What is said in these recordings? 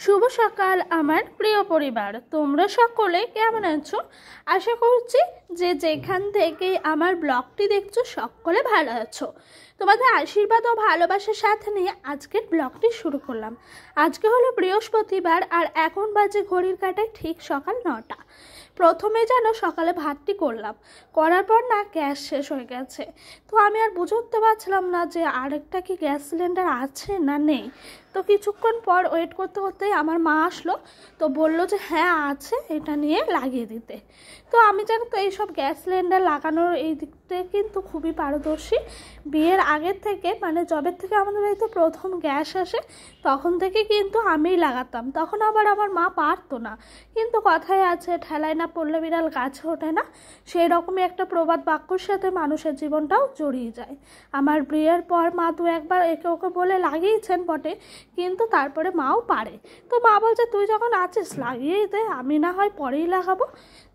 শুভ সকাল আমার প্রিয় পরিবার, তোমরা সকলে কেমন আছো? আশা করছি যে যেখান থেকে আমার ব্লগটি দেখছো সকলে ভালো আছো। তোমাদের আশীর্বাদ ও ভালোবাসার সাথে নিয়ে আজকের ব্লগটি শুরু করলাম। আজকে হলো বৃহস্পতিবার আর এখন বাজে ঘড়ির কাঁটায় ঠিক সকাল 9টা। প্রথমে যেন সকালে ভাতটি করার পর না গ্যাস শেষ হয়ে গেছে। তো আমি আর বুঝে উঠতে পারছিলাম না যে আরেকটা কি গ্যাস সিলিন্ডার আছে না নেই। তো কিছুক্ষণ পর ওয়েট করতে করতেই আমার মা আসলো, তো বলল যে হ্যাঁ আছে, এটা নিয়ে লাগিয়ে দিতে। তো আমি জানো তো এইসব গ্যাস সিলিন্ডার লাগানোর এই দিকটা কিন্তু খুবই পারদর্শী। বিয়ের আগের থেকে মানে জবের থেকে আমাদের বাড়িতে প্রথম গ্যাস আসে তখন থেকে কিন্তু আমিই লাগাতাম। তখন আবার আমার মা পারতো না, কিন্তু কথায় আছে ঠেলায় না পড়লে বিড়াল গাছে ওঠে না, সেই রকমই একটা প্রবাদ বাক্যর সাথে মানুষের জীবনটাও জড়িয়ে যায়। আমার বিয়ের পর মা দু একবার একে ওকে বলে লাগিয়েছেন বটে, কিন্তু তারপরে মাও পারে। তো মা বলছে তুই যখন আছিস লাগিয়েই দে, আমি না হয় পরেই লাগাবো।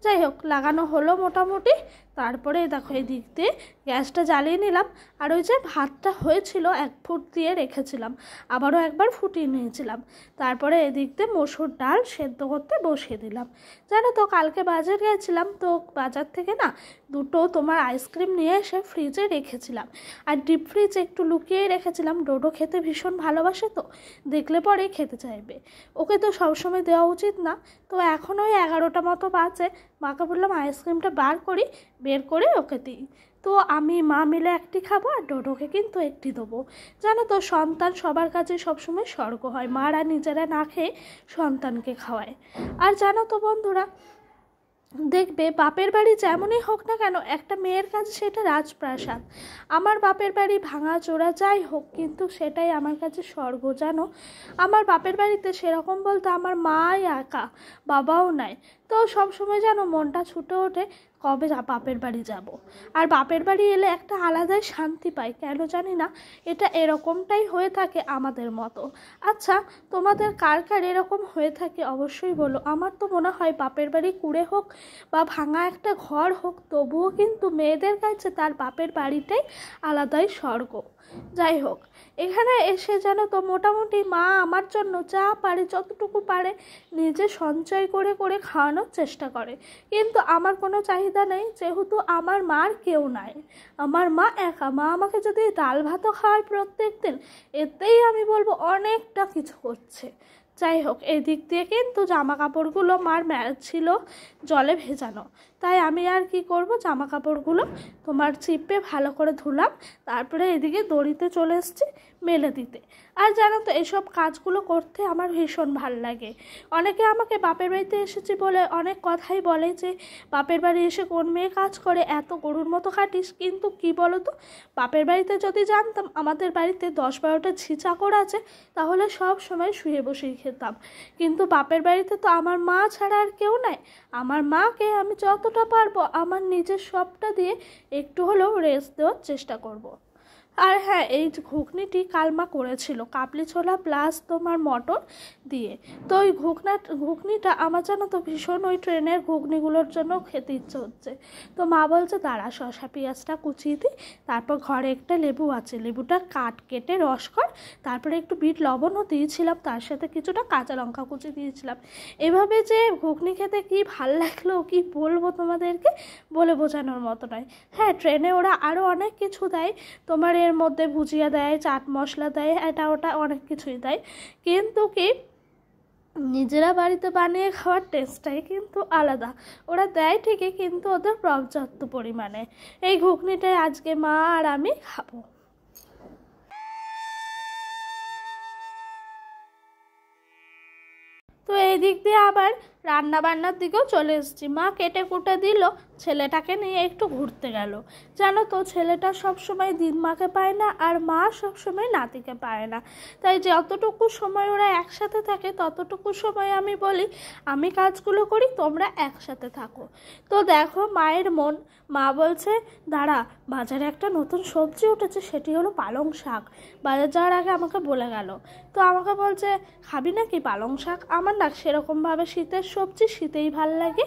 যাই হোক, লাগানো হলো মোটামুটি। তারপরে দেখো এই দিক দিয়ে গ্যাসটা জ্বালিয়ে নিলাম। আর ওই যে ভাতটা হয়েছিল 1 ফুট দিয়ে রেখেছিলাম, আবারও একবার ফুটিয়ে নিয়েছিলাম। তারপরে এদিক দিয়ে মসুর ডাল সেদ্ধ করতে বসিয়ে দিলাম। জানো তো কালকে বাজার গেছিলাম, তো বাজার থেকে না দুটো তোমার আইসক্রিম নিয়ে এসে ফ্রিজে রেখেছিলাম। আর ডিপ ফ্রিজে একটু লুকিয়ে রেখেছিলাম। ডোডো খেতে ভীষণ ভালোবাসে, তো দেখলে পরে খেতে চাইবে, ওকে তো সবসময় দেওয়া উচিত না। তো এখন ওই 11টা মতো বাজে, মাকে বললাম আইসক্রিমটা বের করে ওকে দিই। তো আমি মা মিলে একটি খাবো আর ডোডোকে কিন্তু একটি দেবো। জানো তো সন্তান সবার কাছে সবসময় স্বর্গ হয়, মারা নিজেরা না খেয়ে সন্তানকে খাওয়ায়। আর জানো তো বন্ধুরা, দেখবে বাপের বাড়ি যেমনই হোক না কেন একটা মেয়ের কাছে সেটা রাজপ্রাসাদ। আমার বাপের বাড়ি ভাঙাচোরা যাই হোক, কিন্তু সেটাই আমার কাছে স্বর্গ। জানো আমার বাপের বাড়িতে সেরকম বলতে আমার মাই একা, বাবাও নাই। তো সবসময় যেন মনটা ছুটে ওঠে কবে বাপের বাড়ি যাব। আর বাপের বাড়ি এলে একটা আলাদাই শান্তি পাই, কেন জানি না, এটা এরকমটাই হয়ে থাকে আমাদের মতো। আচ্ছা, তোমাদের কার কার এরকম হয়ে থাকে অবশ্যই বলো। আমার তো মনে হয় বাপের বাড়ি কুড়ে হোক বা ভাঙা একটা ঘর হোক, তবুও কিন্তু মেয়েদের কাছে তার বাপের বাড়িটাই আলাদাই স্বর্গ। যাই হোক, এখানে এসে যেন তো মোটামুটি মা আমার জন্য যা পারে যতটুকু পারে নিজে সঞ্চয় করে করে খাওয়ানোর চেষ্টা করে। কিন্তু আমার কোনো চাহিদা নেই, যেহেতু আমার মার কেউ নাই, আমার মা একা। মা আমাকে যদি ডাল ভাতও খাওয়ায় প্রত্যেক দিন, এতেই আমি বলবো অনেকটা কিছু করছে। যাই হোক, এই দিক দিয়ে কিন্তু জামা কাপড়গুলো মার ছিল জলে ভেজানো, তাই আমি আর কি করব, জামা কাপড়গুলো তোমার চিপে ভালো করে ধুলাম। তারপরে এদিকে দড়িতে চলে এসেছি মেলে দিতে। আর জানো তো এসব কাজগুলো করতে আমার ভীষণ ভাল লাগে। অনেকে আমাকে বাপের বাড়িতে এসেছি বলে অনেক কথাই বলে যে বাপের বাড়ি এসে কোন মেয়ে কাজ করে, এত গরুর মতো খাটিস। কিন্তু কি বলো তো, বাপের বাড়িতে যদি জানতাম আমাদের বাড়িতে 10-12টা ঝি চাকর আছে, তাহলে সব সময় শুয়ে বসেই খেতাম। কিন্তু বাপের বাড়িতে তো আমার মা ছাড়া আর কেউ নাই। আমার মাকে আমি যতটা পারবো আমার নিজের সবটা দিয়ে একটু হলেও রেস্ট দেওয়ার চেষ্টা করব। আর হ্যাঁ, এই ঘুগনিটি কালমা করেছিল কাবলি ছোলা প্লাস তোমার মটর দিয়ে। তো ওই ঘুগনিটা আমার জানো তো ভীষণ ওই ট্রেনের ঘুগনিগুলোর জন্য খেতে ইচ্ছে হচ্ছে। তো মা বলছে দাঁড়া শসা পেঁয়াজটা কুচিয়ে দিই, তারপর ঘরে একটা লেবু আছে, লেবুটা কেটে রস কর, তারপরে একটু বিট লবণও দিয়েছিলাম, তার সাথে কিছুটা কাঁচা লঙ্কা কুচি দিয়েছিলাম। এভাবে যে ঘুগনি খেতে কি ভাল লাগলো কি বলবো তোমাদেরকে, বলে বোঝানোর মতো নয়। হ্যাঁ, ট্রেনে ওরা আরও অনেক কিছু দেয়, তোমার এর মধ্যে ভুজিয়া দেয়, চাট মশলা দেয়, এটা ওটা অনেক কিছুই দেয়, কিন্তু কি নিজেরা বাড়িতে বানিয়ে খাওয়ার টেস্টটাই কিন্তু আলাদা। ওরা দেয় ঠিকই, কিন্তু ওদের পর্যাপ্ত পরিমাণে। এই ঘুগনিটাই আজকে মা আর আমি খাবো। তো এই দিক দিয়ে আবার রান্না বান্নার দিকেও চলে এসেছি। মা কেটে কুটে দিল, ছেলেটাকে নিয়ে একটু ঘুরতে গেল। জানো তো ছেলেটা সবসময় দিনমাকে পায় না, আর মা সবসময় নাতিকে পায় না। তাই যতটুকু সময় ওরা একসাথে থাকে ততটুকু সময় আমি বলি আমি কাজগুলো করি, তোমরা একসাথে থাকো। তো দেখো মায়ের মন, মা বলছে দাঁড়া বাজারে একটা নতুন সবজি উঠেছে, সেটি হলো পালং শাক। বাজার যাওয়ার আগে আমাকে বলে গেল। তো আমাকে বলছে খাবি নাকি পালং শাক? আমার না সেরকমভাবে শীতের সবজি শীতেই ভাল লাগে,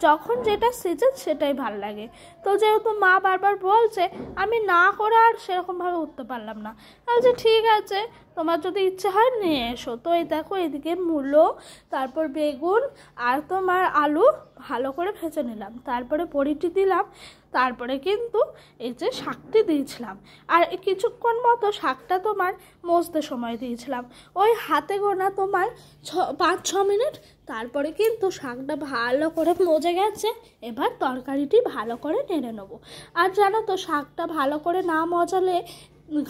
যখন যেটা সিজন সেটাই ভাল লাগে। তো যেহেতু মা বারবার বলছে, আমি না করে আর সেরকমভাবে উঠতে পারলাম না। বলছে ঠিক আছে, তোমার যদি ইচ্ছে হয় নিয়ে এসো। তো এই দেখো এদিকে মূলো, তারপর বেগুন আর তোমার আলু ভালো করে ভেজে নিলাম, তারপরে বড়িটি দিলাম, তারপরে কিন্তু এই যে শাকটি দিয়েছিলাম। আর কিছুক্ষণ মতো শাকটা তোমার মজতে সময় দিয়েছিলাম, ওই হাতে গোনা তোমার 5-6 মিনিট। তারপরে কিন্তু শাকটা ভালো করে মজে গেছে। এবার তরকারিটি ভালো করে নেড়ে নেবো। আর জানো তো শাকটা ভালো করে না মজালে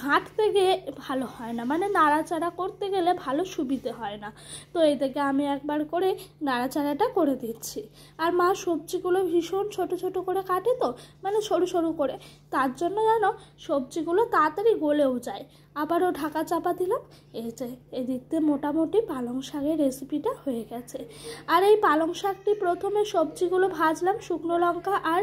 ঘাঁটতে গিয়ে ভালো হয় না, মানে নাড়াচাড়া করতে গেলে ভালো সুবিধে হয় না। তো এই থেকে আমি একবার করে নাড়াচাড়াটা করে দিচ্ছি। আর মা সবজিগুলো ভীষণ ছোট ছোট করে কাটে, তো মানে সরু সরু করে, তার জন্য জানো সবজিগুলো তাড়াতাড়ি গলেও যায়। আবারও ঢাকা চাপা দিলাম। এই যে এদিক দিয়ে মোটামুটি পালং শাকের রেসিপিটা হয়ে গেছে। আর এই পালং শাকটি প্রথমে সবজিগুলো ভাজলাম শুকনো লঙ্কা আর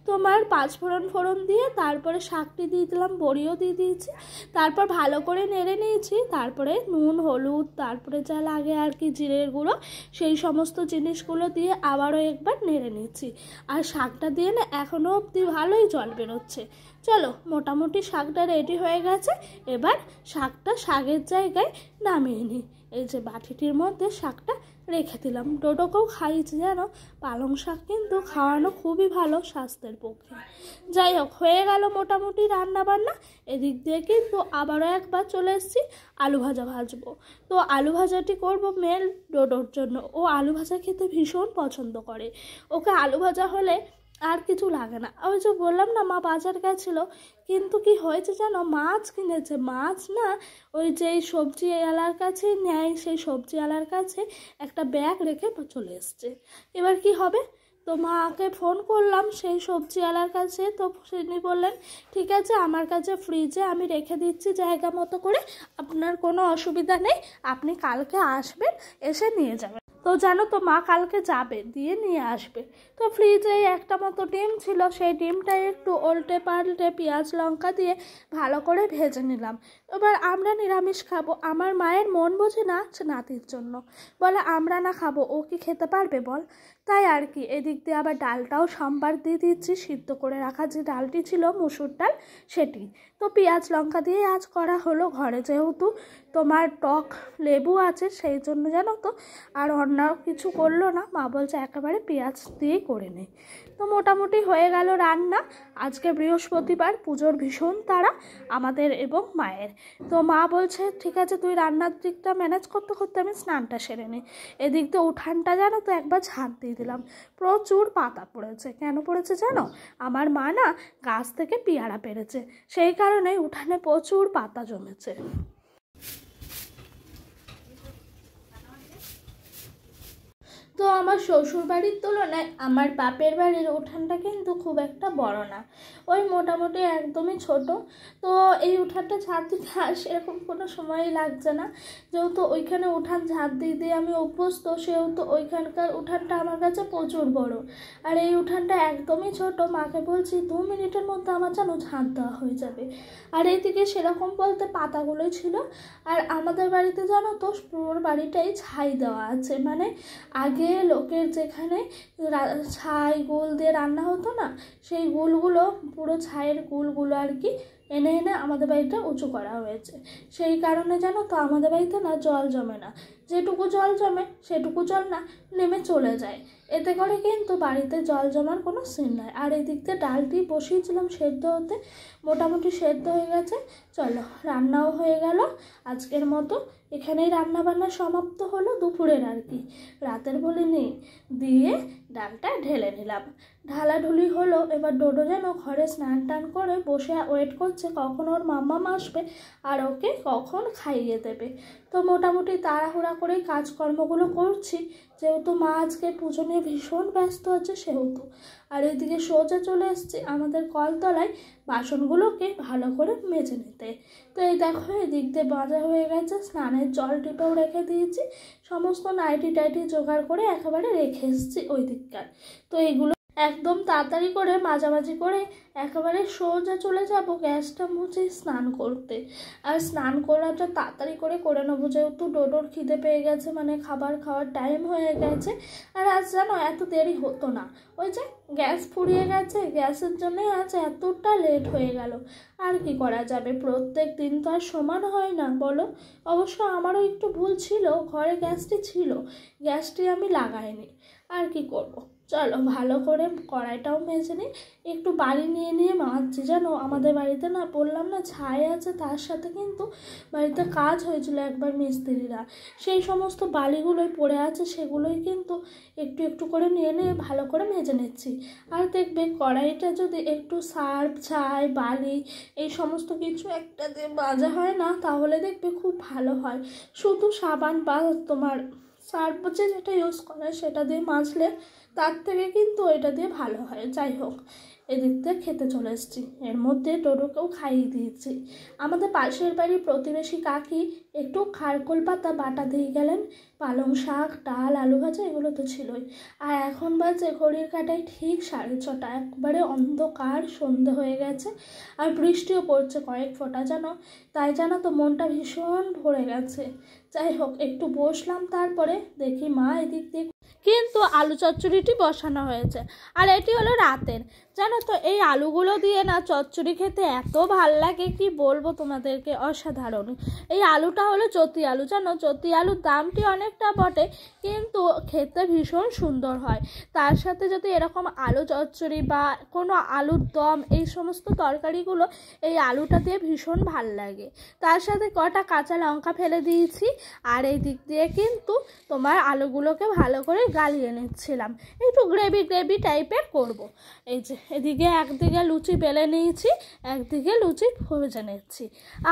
তোমার 5 ফোড়ন দিয়ে, তারপরে শাকটি দিয়ে দিলাম, বড়িও দিয়ে দিয়েছি, তারপর ভালো করে নেড়ে নিয়েছি। তারপরে নুন হলুদ, তারপরে যা লাগে আর কি জিরের গুঁড়ো, সেই সমস্ত জিনিসগুলো দিয়ে আবারও একবার নেড়ে নিয়েছি। আর শাকটা দিয়ে না এখনও অবধি ভালোই জল বেরোচ্ছে। চলো মোটামুটি শাকটা রেডি হয়ে গেছে। এবার শাকটা শাকের জায়গায় নামিয়ে নিই। এই যে বাটিটির মধ্যে শাকটা রেখে দিলাম। ডোডোকেও খাইয়েছি, জানো পালং শাক কিন্তু খাওয়ানো খুবই ভালো স্বাস্থ্যের পক্ষে। যাই হোক, হয়ে গেল মোটামুটি রান্না বান্না। এদিক দিয়ে কিন্তু আবারও একবার চলে এসেছি আলু ভাজা ভাজবো। তো আলু ভাজাটি করব মেল ডোডোর জন্য। ও আলু ভাজা খেতে ভীষণ পছন্দ করে, ওকে আলু ভাজা হলে আর কিছু লাগে না। ওই যে বললাম না মা বাজার গেছিলো, কিন্তু কি হয়েছে জানো, মাছ কিনেছে। মাছ না ওই যেই সবজিওয়ালার কাছে নেয়, সেই সবজিওয়ালার কাছে একটা ব্যাগ রেখে চলে এসছে। এবার কি হবে? তো মাকে ফোন করলাম সেই সবজিওয়ালার কাছে। তো তিনি বললেন ঠিক আছে, আমার কাছে ফ্রিজে আমি রেখে দিচ্ছি জায়গা মতো করে, আপনার কোনো অসুবিধা নেই, আপনি কালকে আসবেন, এসে নিয়ে যাবেন। তো জানো তো মা কালকে যাবে, দিয়ে নিয়ে আসবে। তো ফ্রিজে একটা মতো ডিম ছিল, সেই ডিমটা একটু উল্টে পাল্টে পেঁয়াজ লঙ্কা দিয়ে ভালো করে ভেজে নিলাম। এবার আমরা নিরামিষ খাবো, আমার মায়ের মন বোঝে না নাতির জন্য, বলে আমরা না খাবো, ও কি খেতে পারবে বল। তাই আর কি, এদিক দিয়ে আবার ডালটাও সম্বার দিয়ে দিচ্ছি, সিদ্ধ করে রাখা যে ডালটি ছিল মুসুর ডাল সেটি। তো পেঁয়াজ লঙ্কা দিয়ে আজ করা হলো, ঘরে যেহেতু তোমার টক লেবু আছে সেই জন্য জানো তো আর অন্য কিছু করলো না। মা বলছে একেবারে পেঁয়াজ দিয়েই করে নেই। তো মোটামুটি হয়ে গেল রান্না। আজকে বৃহস্পতিবার, পুজোর ভীষণ তাড়া আমাদের এবং মায়ের। তো মা বলছে ঠিক আছে তুই রান্নার দিকটা ম্যানেজ করতে করতে আমি স্নানটা সেরে নিই। এদিক দিয়ে উঠানটা জানো তো একবার ঝাঁট দিয়ে দিলাম, প্রচুর পাতা পড়েছে। কেন পড়েছে জানো, আমার মা না গাছ থেকে পেয়ারা পেরেছে, সেই কারণে উঠানে প্রচুর পাতা জমেছে। তো আমার শ্বশুর বাড়ির তুলনায় আমার বাপের বাড়ির উঠানটা কিন্তু খুব একটা বড় না, ওই মোটামুটি একদমই ছোট। তো এই উঠানটা ঝাঁট দিতে আর সেরকম কোনো সময়ই লাগছে না, যেহেতু ওইখানে উঠান ঝাঁট দিয়ে দিয়ে আমি অভ্যস্ত, সেহেতু ওইখানকার উঠানটা আমার কাছে প্রচুর বড়। আর এই উঠানটা একদমই ছোট, মাকে বলছি 2 মিনিটের মধ্যে আমার যেন ঝাঁট দেওয়া হয়ে যাবে। আর এইদিকে সেরকম বলতে পাতাগুলোই ছিল। আর আমাদের বাড়িতে জানো তো পুরো বাড়িটাই ছাই দেওয়া আছে, মানে আগে লোকের যেখানে ছাই গুল দিয়ে রান্না হতো না, সেই গুলগুলো পুরো ছাইয়ের গুলগুলো আর কি এনে এনে আমাদের বাড়িটা উঁচু করা হয়েছে। সেই কারণে জানো তো আমাদের বাড়িতে না জল জমে না, যেটুকু জল জমে সেটুকু জল না নেমে চলে যায়, এতে করে কিন্তু বাড়িতে জল জমার কোনো সিন নয়। আর এদিক দিয়ে ডালটি বসিয়েছিলাম সেদ্ধ হতে, মোটামুটি সেদ্ধ হয়ে গেছে। চলো রান্নাও হয়ে গেল আজকের মতো, এখানেই রান্নাবান্না সমাপ্ত হলো দুপুরের আর কি, রাতের বলে নেই। দিয়ে ডালটা ঢেলে নিলাম, ঢালাঢুলি হলো। এবার ডোডো যেন ঘরে স্নান টান করে বসে ওয়েট করছে কখন ওর মাম্মা আসবে আর ওকে কখন খাইয়ে দেবে। তো মোটামুটি তাড়াহুড়া করেই কাজকর্মগুলো করছি, যেহেতু মা আজকে পুজো নিয়ে ভীষণ ব্যস্ত আছে সেহেতু। আর এদিকে সোজা চলে এসছে আমাদের কলতলায় বাসনগুলোকে ভালো করে মেজে নিতে। তো এই দেখো এদিক দিয়ে বাজা হয়ে গেছে, স্নানের জল টিপেও রেখে দিয়েছি, সমস্ত নাইটি টাইটি জোগাড় করে একেবারে রেখে এসেছি ওই দিককার। তো এইগুলো একদম তাড়াতাড়ি করে মাঝামাঝি করে একেবারে সোজা চলে যাব গ্যাসটা মুছে স্নান করতে। আর স্নান করাটা তাড়াতাড়ি করে নেবো, যেহেতু ডোডোর খিদে পেয়ে গেছে, মানে খাবার খাওয়ার টাইম হয়ে গেছে। আর আজ জানো এত দেরি হতো না, ওই যে গ্যাস ফুরিয়ে গেছে, গ্যাসের জন্যই আজ এতটা লেট হয়ে গেল। আর কি করা যাবে, প্রত্যেক দিন তো আর সমান হয় না বলো। অবশ্য আমারও একটু ভুল ছিল, ঘরে গ্যাসটি ছিল, গ্যাসটি আমি লাগাইনি। আর কি করব, চলো ভালো করে কড়াইটাও মেজে নিই। একটু বালি নিয়ে মাজছি, জানো আমাদের বাড়িতে না, বললাম না ছাই আছে, তার সাথে কিন্তু বাড়িতে কাজ হয়েছিল একবার মিস্ত্রিরা, সেই সমস্ত বালিগুলোই পড়ে আছে, সেগুলোই কিন্তু একটু করে নিয়ে ভালো করে মেজে নিচ্ছি। আর দেখবে কড়াইটা যদি একটু সার্ফ, ছাই, বালি এই সমস্ত কিছু একটা দিয়ে মাজা হয় না, তাহলে দেখবে খুব ভালো হয়। শুধু সাবান বা তোমার সার্ফ যেটা ইউজ করে সেটা দিয়ে মাজলে তার থেকে কিন্তু এটা দিয়ে ভালো হয়। যাই হোক, এদিক দিয়ে খেতে চলে এসেছি, এর মধ্যে ডোডোকেও খাইয়ে দিয়েছি। আমাদের পাশের বাড়ির প্রতিবেশী কাকি একটু খারকোল পাতা বাটা দিয়ে গেলেন, পালং শাক, ডাল, আলু ভাজা এগুলো তো ছিলই। আর এখন বাজে ঘড়ির কাঁটায় ঠিক 6:30, একবারে অন্ধকার, সন্ধে হয়ে গেছে। আর বৃষ্টিও পড়ছে কয়েক ফোঁটা, জানো তাই জানো তো মনটা ভীষণ ভরে গেছে। যাই হোক, একটু বসলাম, তারপরে দেখি মা এদিক দিয়ে কিন্তু আলু চচ্চড়িটি বসানো হয়েছে। আর এটি হলো রাতের, জানো তো এই আলুগুলো দিয়ে না চচ্চড়ি খেতে এত ভাল লাগে, কি বলবো তোমাদেরকে, অসাধারণ। এই আলুটা হলো চতি আলু, জানো চতি আলুর দামটি অনেকটা বটে, কিন্তু খেতে ভীষণ সুন্দর হয়। তার সাথে যদি এরকম আলু চচ্চড়ি বা কোনো আলুর দম, এই সমস্ত তরকারিগুলো এই আলুটা দিয়ে ভীষণ ভাল লাগে। তার সাথে কটা কাঁচা লঙ্কা ফেলে দিয়েছি। আর এই দিক দিয়ে কিন্তু তোমার আলুগুলোকে ভালো করে গালিয়ে নিচ্ছিলাম, একটু গ্রেভি টাইপের করব। এই যে এদিকে একদিকে লুচি বেলে নিয়েছি, একদিকে লুচি ভেজে নিচ্ছি।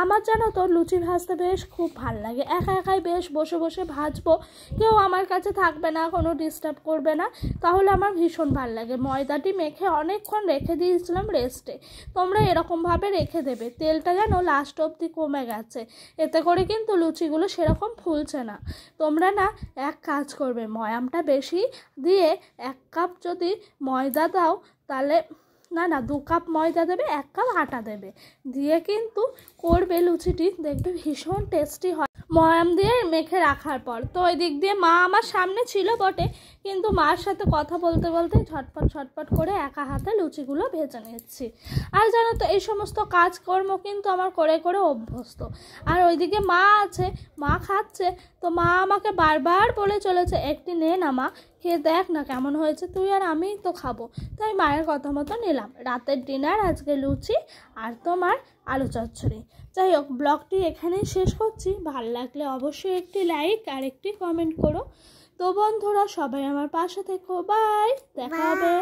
আমার জানো তো লুচি ভাজতে বেশ খুব ভাল লাগে, একাই বেশ বসে ভাজবো, কেউ আমার কাছে থাকবে না, কোনো ডিস্টার্ব করবে না, তাহলে আমার ভীষণ ভাল লাগে। ময়দাটি মেখে অনেকক্ষণ রেখে দিয়েছিলাম রেস্টে, তোমরা এরকমভাবে রেখে দেবে। তেলটা যেন লাস্ট অবধি কমে গেছে, এতে করে কিন্তু লুচিগুলো সেরকম ফুলছে না। তোমরা না এক কাজ করবে, ময়ামটা বেশি দিয়ে 1 কাপ যদি ময়দা দাও, তাহলে না 2 কাপ ময়দা দেবে, 1 কাপ আটা দেবে, দিয়ে কিন্তু করবে লুচিটি, দেখবে ভীষণ টেস্টি হয় ময়াম দিয়ে মেখে রাখার পর। তো ওই দিক দিয়ে মা আমার সামনে ছিল বটে, কিন্তু মার সাথে কথা বলতে ঝটপট করে একা হাতে লুচিগুলো ভেজে নিচ্ছি। আর জানো তো এই সমস্ত কাজকর্ম কিন্তু আমার করে অভ্যস্ত। আর ওইদিকে মা আছে, মা খাচ্ছে, তো মা আমাকে বারবার বলে চলেছে, একটি নে না মা, খেয়ে দেখ না কেমন হয়েছে, তুই আর আমিই তো খাবো। তাই মায়ের কথা মতো নিলাম। রাতের ডিনার আজকে লুচি আর তোমার আলু চচ্চড়ি। যাই হোক, ব্লগটি এখানেই শেষ করছি। ভালো লাগলে অবশ্যই একটি লাইক আর একটি কমেন্ট করো। তো বন্ধুরা, সবাই আমার পাশে থেকো, বাই, দেখা হবে।